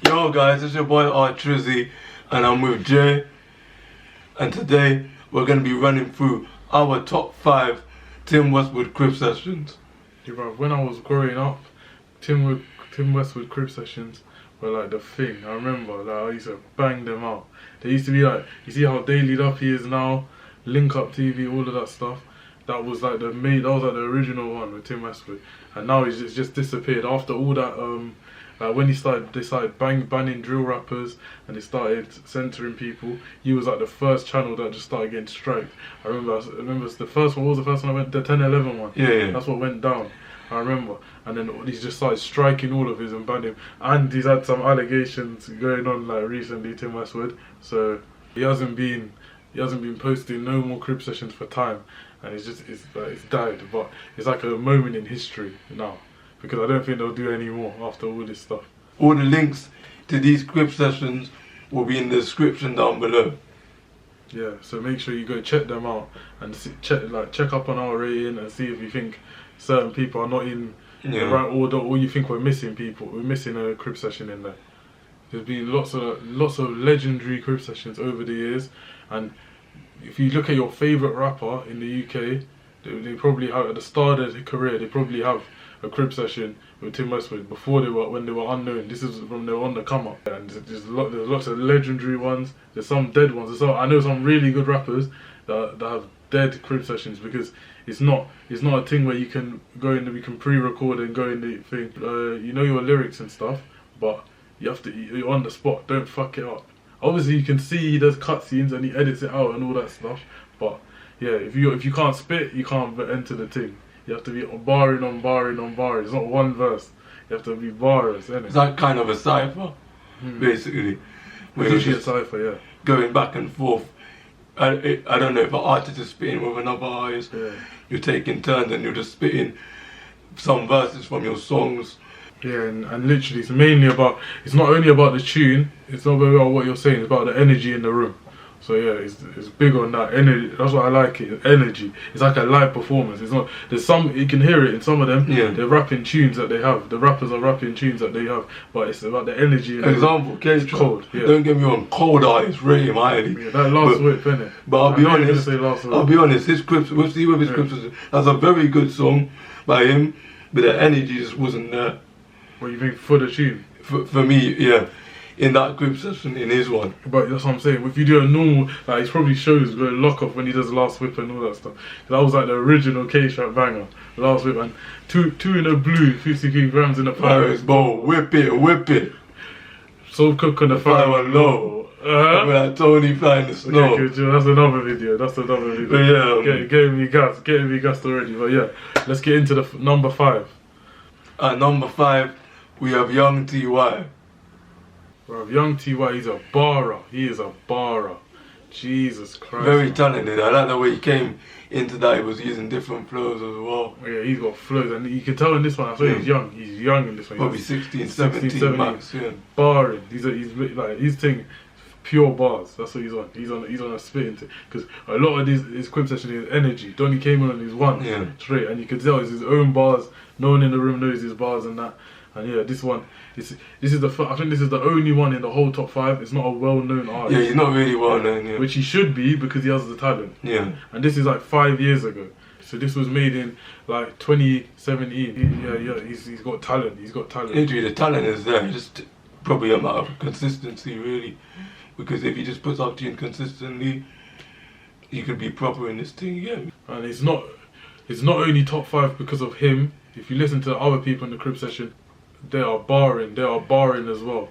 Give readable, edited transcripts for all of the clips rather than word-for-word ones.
Yo guys, it's your boy R Trizzy and I'm with Jay, and today we're going to be running through our top 5 Tim Westwood crib sessions. Yeah, bro, when I was growing up, Tim Westwood crib sessions were like the thing. I remember, like, I used to bang them out. They used to be like, you see how Daily Duffy is now, Link Up TV, all of that stuff. That was like the original one with Tim Westwood, and now it's just disappeared after all that. When they started banning drill rappers and they started censoring people, he was like the first channel that just started getting striked. I remember the first one. What was the first one I went? The 10/11 one. Yeah. That's what went down. I remember, and then he's just started striking all of his and banning him. And he's had some allegations going on like recently, Tim Westwood. So he hasn't been posting no more crib sessions for time, and it's died. But it's like a moment in history now, because I don't think they'll do any more after all this stuff. All the links to these crib sessions will be in the description down below. Yeah, so make sure you go check them out and check up on our rating and see if you think certain people are not in the right order, or you think we're missing people. We're missing a crib session in there. There's been lots of legendary crib sessions over the years, and if you look at your favourite rapper in the UK, they probably have, at the start of their career, they probably have a crib session with Tim Westwood when they were unknown. This is from they were on the come up, and there's lots of legendary ones. There's some dead ones. I know some really good rappers that have dead crib sessions, because it's not a thing where you can go in and we can pre-record and go in the thing. You know your lyrics and stuff, but you're on the spot. Don't fuck it up. Obviously you can see he does cutscenes and he edits it out and all that stuff, but yeah, if you can't spit, you can't enter the thing. You have to be barring on barring on barring. It's not one verse. You have to be bars, isn't it? It's like kind of a cypher, basically. It's usually a cypher, yeah. Going back and forth. I don't know if an artist is spitting with another artist. Yeah. You're taking turns and you're just spitting some verses from your songs. Yeah, and literally it's not only about the tune, it's not about what you're saying, it's about the energy in the room. So yeah, it's big on that energy. That's what I like it. Energy. It's like a live performance. It's not. There's some you can hear it in some of them. Yeah. They're rapping tunes that they have. The rappers are rapping tunes that they have. But it's about the energy. Example, it's cold. Yeah. Don't get me wrong. Cold Eyes, rate him highly. Yeah, that last whip, innit? But I'll be honest. His clips. We'll see with his clips. That's a very good song by him, but the energy just wasn't there. What you think for the tune? For me, yeah. In that group session, in his one. But that's what I'm saying. If you do a normal, like, it's probably shows going lock off when he does last whip and all that stuff. That was like the original K-Trap banger, last whip, and two in a blue, 50 grams in a Paris bowl. Whip it. So cook on the fire and low. Like Tony flying the snow. Okay, good, that's another video. But yeah, getting me gassed already. But yeah, let's get into the number 5. At number 5, we have Young T.Y. Bro, Young T.Y, he's a barer. He is a barer. Jesus Christ. Very talented. I like the way he came into that. He was using different flows as well. Yeah, he's got flows, and you can tell in this one. I thought he's young. He's young in this one. Probably 16, 17 max. Yeah. Barring. He's like his thing, pure bars. That's what he's on. He's on a spitting thing. Because a lot of his crib session is energy. Donny came on his one straight, and you can tell it's his own bars. No one in the room knows his bars and that. And yeah, this one, I think this is the only one in the whole top 5. It's not a well-known artist. Yeah, he's not really well-known, yeah. Which he should be, because he has the talent. Yeah. And this is like 5 years ago. So this was made in like 2017. He's got talent. Literally, the talent is there. Just probably a matter of consistency, really. Because if he just puts out tune consistently, he could be proper in this thing again. And it's not only top 5 because of him. If you listen to the other people in the crib session, they are barring as well.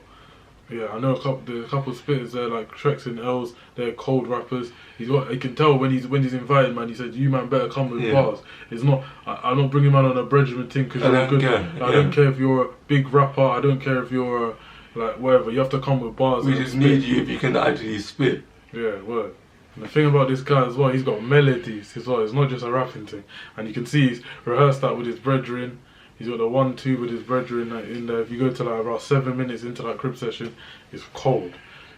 Yeah, I know a couple spitters there, like Trex and Els. They're cold rappers. You can tell when he's invited, man. He said, "You man better come with bars." It's not. I'm not bringing man on a Bregman thing because you're good. I don't care if you're a big rapper. I don't care if you're like whatever. You have to come with bars. We just need you if you can actually spit. Yeah, word. And the thing about this guy as well, he's got melodies as well. It's not just a rapping thing. And you can see he's rehearsed that with his brethren. He's got the 1-2 with his brethren in there. If you go to like about 7 minutes into that crib session, it's cold.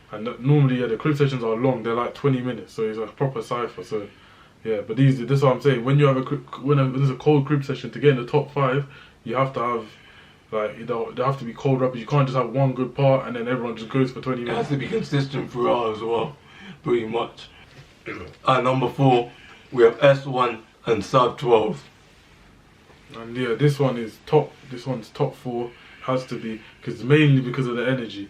And normally, yeah, the crib sessions are long. They're like 20 minutes, so it's a proper cypher. So Yeah, but this is what I'm saying. When you have when there's a cold crib session, to get in the top 5, you have to have like they have to be cold rappers. You can't just have one good part and then everyone just goes for 20 minutes. It has to be consistent throughout as well, pretty much. At number 4, we have S1 and Sub 12. And yeah, this one's top 4. Has to be mainly because of the energy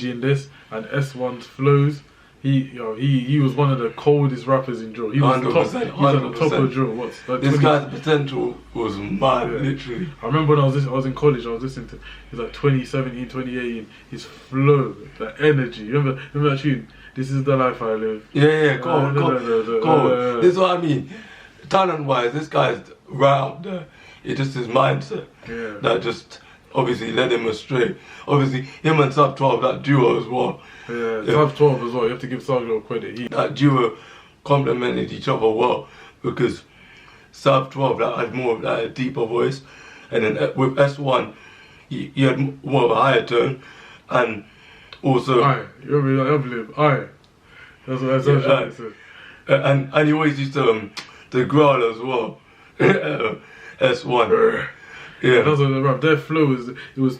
in this, and S1's flows. He was one of the coldest rappers in drill. He was 100%, He was at the top of drill. This guy's potential was mad, literally. I remember when I was in college, I was listening to, he's like 2017, 2018, his flow, the energy. Remember that tune? This is the life I live. Yeah, cold. This is what I mean. Talent-wise, this guy's right up there. It's just his mindset that just obviously led him astray. Obviously, him and Sub 12, that duo as well. Yeah, Sub 12 as well. You have to give Sub credit. That duo complemented each other well, because Sub 12 that had more of that deeper voice, and then with S1 he had more of a higher tone, and also That's what I said. And he always used to growl as well. S1. Yeah, that's what the rap. Their flow was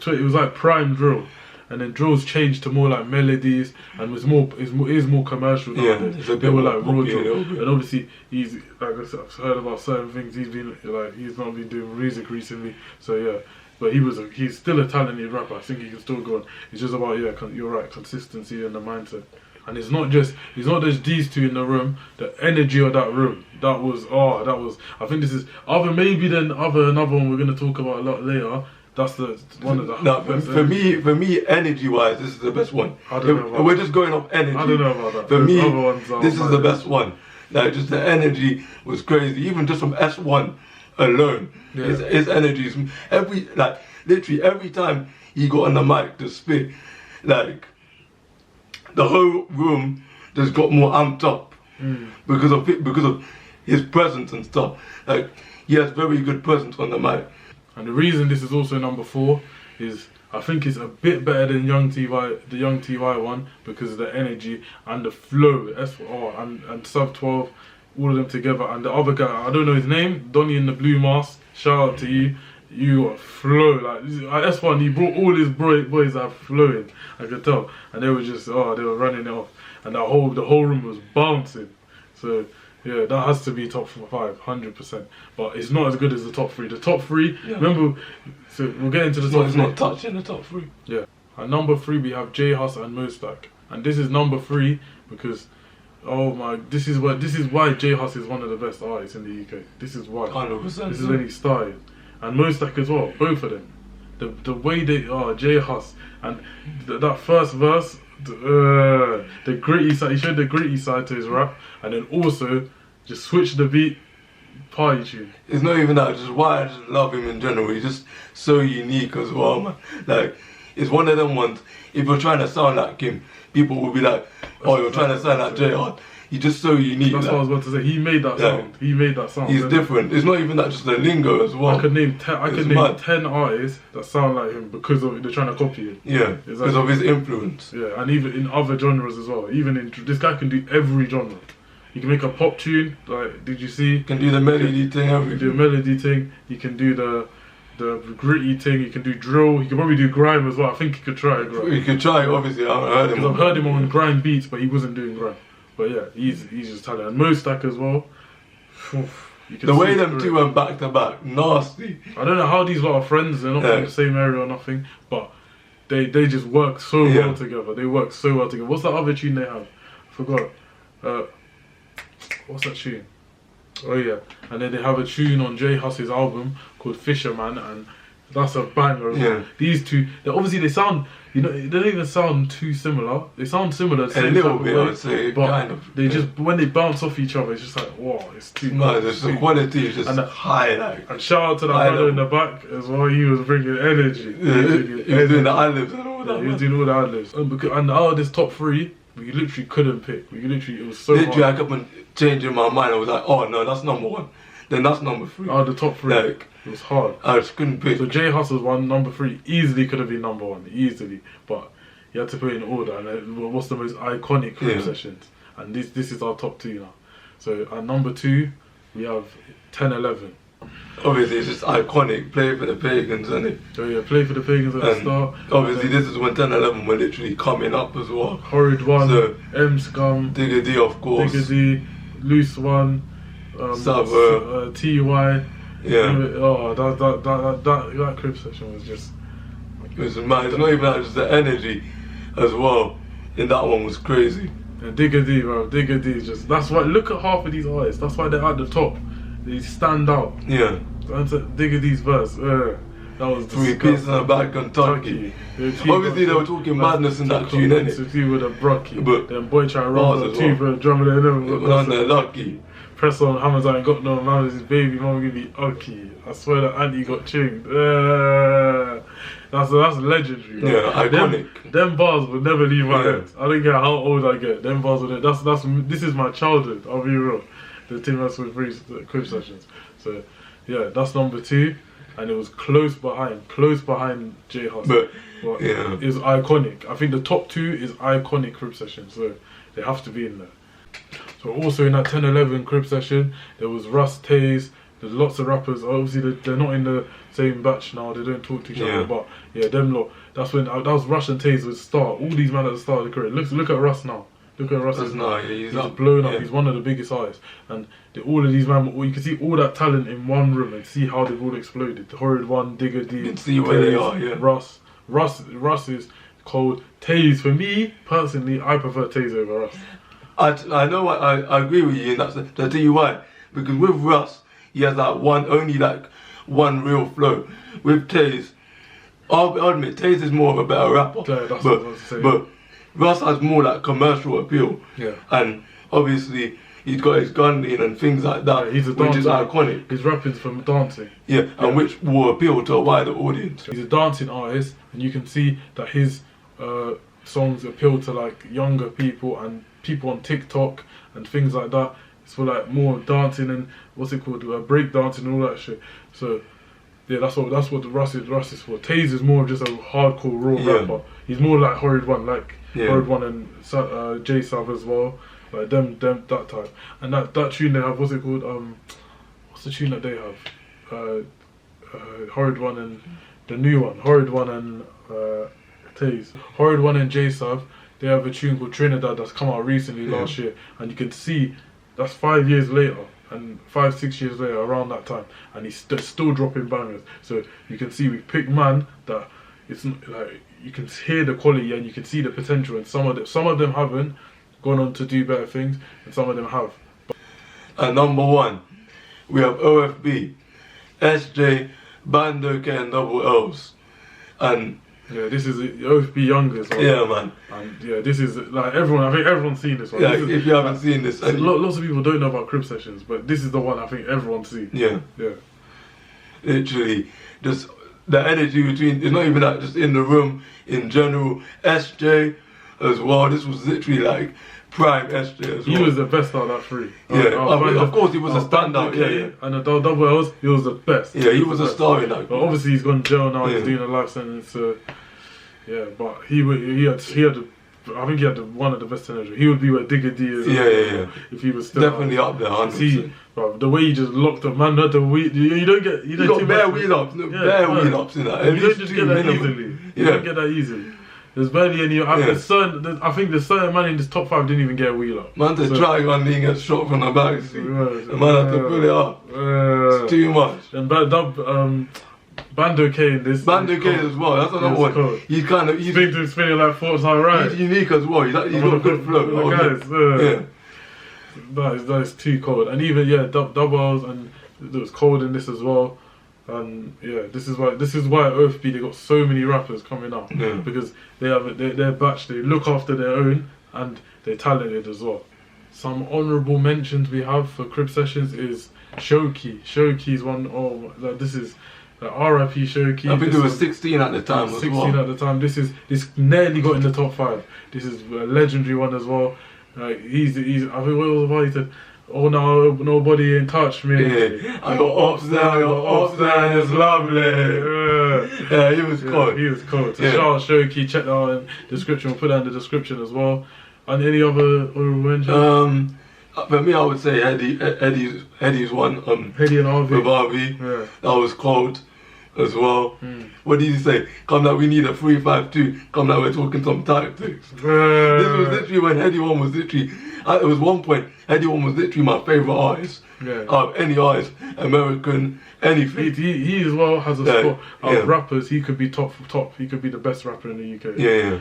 like prime drill, and then drills changed to more like melodies and is more commercial nowadays. They were like raw drill, and obviously he's like I said, I've heard about certain things. He's not been doing music recently, so yeah. But he's still a talented rapper. I think he can still go on. It's just about you're right, consistency and the mindset. And it's not just these two in the room. The energy of that room, that was. I think this is another one we're gonna talk about a lot later. That's the one of the. No, for me, energy-wise, this is the best one. I don't know about we're just going off energy. I don't know about that. For me, this is the best. best one. Like, just the energy was crazy. Even just from S1 alone, his energy is literally every time he got on the mic to spit, like, the whole room just got more amped up because of his presence and stuff. Like, he has very good presence on the mic. And the reason this is also number 4 is I think it's a bit better than the Young T.Y. one, because of the energy and the flow. And Sub 12, all of them together. And the other guy, I don't know his name, Donnie in the blue mask. Shout out to you. You got flow. Like at S1, he brought all his boys out flowing. I could tell, and they were just they were running it off, and the whole room was bouncing. So yeah, that has to be top 5, 100%. But it's not as good as the top 3. The top 3, remember. So we'll get into the top 3. It's not touching the top 3. Yeah. At number 3 we have J Hus and Mostak, and this is number 3 because. This is why J Hus is one of the best artists in the UK. This is why. 100%. This is when he started. And Mostak as well, both of them. The way they are, J Hus, and that first verse, the gritty side, he showed the gritty side to his rap, and then also just switched the beat, party tune. It's not even that, just why I just love him in general. He's just so unique as well, man. Like, it's one of them ones, if you're trying to sound like him, people will be like, oh, you're trying to sound like J Hus. He's just so unique. That's what I was about to say. He made that sound. He made that sound. He's different. It's not even that, just the lingo as well. I could name 10 artists that sound like him because they're trying to copy him. Yeah, because of his influence. Yeah, and even in other genres as well. This guy can do every genre. He can make a pop tune. Like, did you see? He can do the melody thing. Everything. He can do the melody thing. He can do the gritty thing. He can do drill. He can probably do grime as well. I think he could try grime. He could try. Obviously, I haven't heard him. I've heard him on grime beats, but he wasn't doing grime. But yeah, he's just talented. And Mostak as well. The way them two went back to back, nasty. I don't know how these lot are friends. They're not from the same area or nothing, but they just work so well together. They work so well together. What's that other tune they have? I forgot. What's that tune? Oh yeah, and then they have a tune on J Hus's album called Fisherman, and that's a banger. Yeah. These two, they sound. They don't even sound too similar. They sound similar, a little bit, I would say, but kind of. They just when they bounce off each other, it's just like, whoa, it's too. No, the quality is just high. Like, and shout out to that brother in the back as well. He was bringing energy. He was doing the ad-libs and all that. He was doing all the ad-libs. And out of this top 3, we literally couldn't pick. It was so hard. I kept on changing my mind. I was like, oh no, that's number 1. Then that's number 3. Out of the top 3, like, it was hard. I just couldn't pick. So J Hus was number 3. Easily could have been number 1, easily. But you had to put it in order. And what's the most iconic crib sessions? And this is our top 2 now. So at number 2, we have 10-11. Obviously, it's just iconic. Play for the Pagans, isn't it? So yeah, Play for the Pagans at the start. Obviously, this is when 10-11 were literally coming up as well. Horrid One, So, M Scum, Digga D, of course. Digga D, Loose One, TY. Yeah. Oh, that crib session was just. It's mad. It's not even that, just the energy as well. And that one was crazy. And Digga D, bro. Digga D is just. That's why. Look at half of these artists. That's why they're at the top. They stand out. Yeah. That's Digga D's verse. That was 3 pieces in a bag, Kentucky. Obviously, they were talking madness in that tune, innit? With a brocky. But then boy try to run the two for a drum and then they're lucky. Press on Hammers, I ain't got no man, his baby mom gonna be ugly. I swear that Andy got chinged. That's legendary. Bro. Yeah, iconic. Them bars will never leave my Yeah. head. I don't care how old I get. Them bars will. This is my childhood. I'll be real. The Tim Russell crib sessions. So yeah, that's number 2, and it was close behind J Hus. But yeah, it's iconic. I think the top 2 is iconic crib sessions, so they have to be in there. So also in that 10-11 crib session, there was Russ, Taze. There's lots of rappers. Obviously, they're not in the same batch now. They don't talk to each other. But yeah, them lot. That's when that was Rush and Taze would start. All these men at the start of the career. Look at Russ now. Look at Russ now. He's blown up. He's one of the biggest artists. And all of these men, you can see all that talent in one room and see how they've all exploded. The Horrid One, Digga D, you can see where they are. Yeah. Russ is cold. Taze, for me personally, I prefer Taze over Russ. I know what I agree with you, and I'll tell you why. Because with Russ, he has only one real flow. With Taze, I'll admit Taze is more of a better rapper. Yeah, that's what I was saying. But Russ has more commercial appeal. Yeah. And obviously he's got his gun in and things like that, he's a which dancer. is iconic. His rapping's from dancing. Yeah, and which will appeal to a wider audience. He's a dancing artist, and you can see that his songs appeal to younger people and people on TikTok and things like that. It's for more dancing and what's it called, break dancing and all that shit. So yeah, that's what the Russ is for. Taze is more of just a hardcore raw rapper. He's more like Horrid One, Horrid One and J Sub as well, them that type. And that tune they have, what's it called? What's the tune that they have? Horrid One and the new one, Horrid One and Taze. Horrid One and J Sub, they have a tune called Trinidad that's come out recently last year, and you can see that's 5 years later, and 5-6 years later, around that time, and he's still dropping bangers. So you can see we picked man that it's you can hear the quality and you can see the potential, and some of them haven't gone on to do better things, and some of them have. And number 1, we have OFB, SJ, Bando K and Double L's, and yeah, this is OFB youngest one. Yeah, man. And yeah, this is everyone. I think everyone's seen this one. Yeah, if you haven't seen this, lots of people don't know about crib sessions, but this is the one I think everyone's seen. Yeah, yeah. Literally, just the energy between. It's not even that. Just in the room in general. SJ as well. This was literally prime SJ as well. He was the best out of that 3. Yeah, of course he was a standout. Yeah. And the Double L's, he was the best. Yeah, he was a star in that. But obviously he's gone to jail now. He's doing a life sentence. Yeah, but he had I think he had one of the best energy. He would be where Digga D is. Yeah. If he was still definitely up there, 100%. Bro, the way he just locked up, man, not the wheel. You don't get. You got bare wheel ups, bare wheel ups in that. You don't just get that easily. You don't get that easily. There's barely any. I think there's certain man in this top 5 didn't even get a wheel up. Man, to try one thing get shot from the back seat. The man had to pull it up. It's too much. And Bando K in this. Bando K as well. That's another one. He's spinning like force high right. He's unique as well. He's got good flow. Yeah. That is too cold. And even doubles, and it was cold in this as well. And yeah, this is why OFB, they got so many rappers coming up, because they have their batch. They look after their own, and they're talented as well. Some honourable mentions we have for crib sessions is Shoki. Shoki's one. This is R.I.P. Shoki. I think it was 16 at the time. 16 at the time. This nearly got in the top 5. This is a legendary one as well. He's. I think what was the part he said? Oh no, nobody in touch me. Yeah, I got ups down, it's lovely. Yeah, he was cold. He was cold. So shout out Shoki, check that out in the description. We'll put that in the description as well. And any other mentions? For me, I would say Eddie's one. Heady and Harvey. With Harvey. Yeah. That was cold as well. What did he say? Come like we need a 3-5-2. Come like we're talking some tactics. This was literally when Heady one was literally. It was one point. Heady one was literally my favorite artist. Yeah. Any artist, American, anything. He as well has a spot of rappers. He could be top. He could be the best rapper in the UK. Yeah.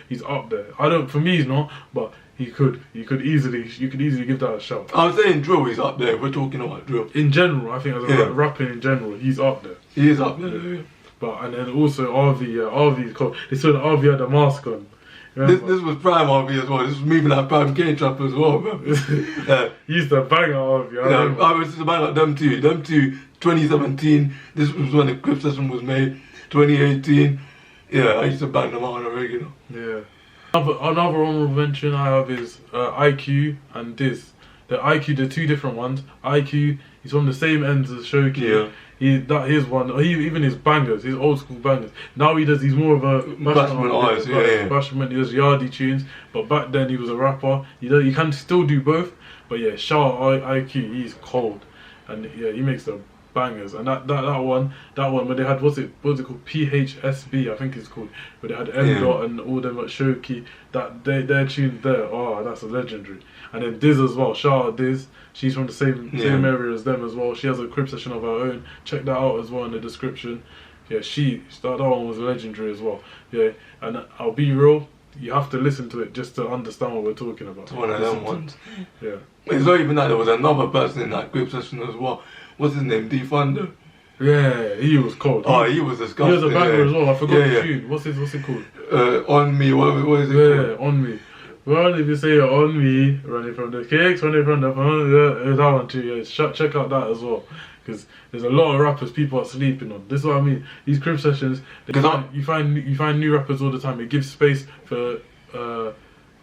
He's up there. I don't. For me, he's not. But he could. You could easily give that a shout. I was saying drill. He's up there. We're talking about drill. In general, I think as a rapping in general, he's up there. He is up there. Yeah. But and then also RV. RV's cool. They saw that RV had a mask on. This was prime RV as well. This was moving like prime K-Trap as well, bro. He used to bang at RV. I was to bang at them two. 2017. This was when the Crip Session was made. 2018. Yeah, I used to bang them out on a regular. Yeah. Another honorable mention I have is IQ and Diz. The IQ, they're two different ones. IQ, he's from the same ends as Shoki. Yeah. His one, even his bangers, his old school bangers. Now he's more of a Bashment artist, Bashment, he does yardie tunes, but back then he was a rapper. He can still do both, but yeah, shout out IQ, he's cold, and yeah, he makes the bangers. And that one where they had what's it called, PHSB, I think it's called, where they had M-Dot and all them at Shoki. That their tunes there, oh, that's a legendary. And then Diz as well, shout out Diz. She's from the same area as them as well. She has a Crip Session of her own. Check that out as well in the description. Yeah, that one was legendary as well. Yeah, and I'll be real, you have to listen to it just to understand what we're talking about. It's one of them ones. Yeah. It's not even that, there was another person in that Crip Session as well. What's his name? D-Thunder. Yeah, he was cold. Oh, he was disgusting. He was a banger as well. I forgot the tune. What's it called? On Me. What is it called? Yeah, On Me. Well, if you say you're on me, running from the cakes, running from the phone, that one too, yeah. Check out that as well. Because there's a lot of rappers people are sleeping on. This is what I mean. These Crip Sessions, you find new rappers all the time. It gives space for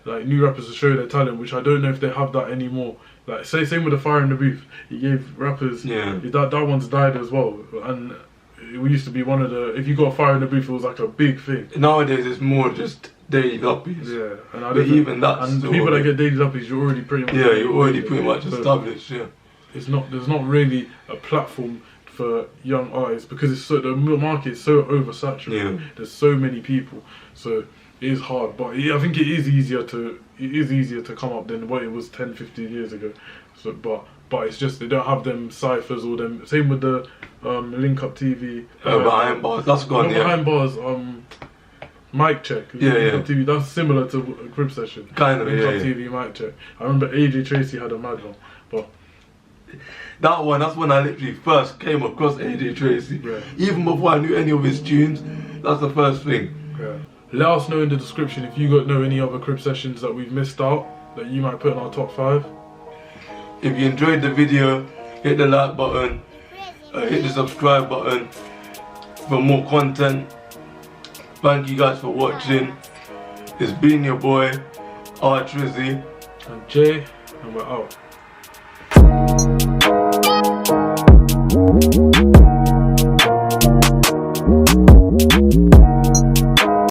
like new rappers to show their talent, which I don't know if they have that anymore. Like same with the Fire in the Booth. He gave rappers that one's died as well. And it used to be one of the, if you got a Fire in the Booth, it was like a big thing. Nowadays it's more just daily uppies. Yeah, and even that. And the people that get daily uppies, you're already pretty much. Yeah, you're already pretty much established. Yeah. There's not really a platform for young artists because the market is so oversaturated. Yeah. There's so many people, so it is hard. But I think it is easier to come up than what it was 10, 15 years ago. So, but it's just they don't have them ciphers or them. Same with the Link Up TV. Behind Bars, that's gone. Behind Bars. Mic Check. Yeah. TV, that's similar to a Crip Session. Kind of, Link Up TV, Mic Check. I remember AJ Tracy had a mad one, but that's when I literally first came across AJ Tracy. Yeah. Even before I knew any of his tunes, that's the first thing. Yeah. Let us know in the description if you know any other Crip Sessions that we've missed out that you might put in our top 5. If you enjoyed the video, hit the like button, hit the subscribe button for more content. Thank you guys for watching. It's been your boy, R Trizzy and Jay, and we're out.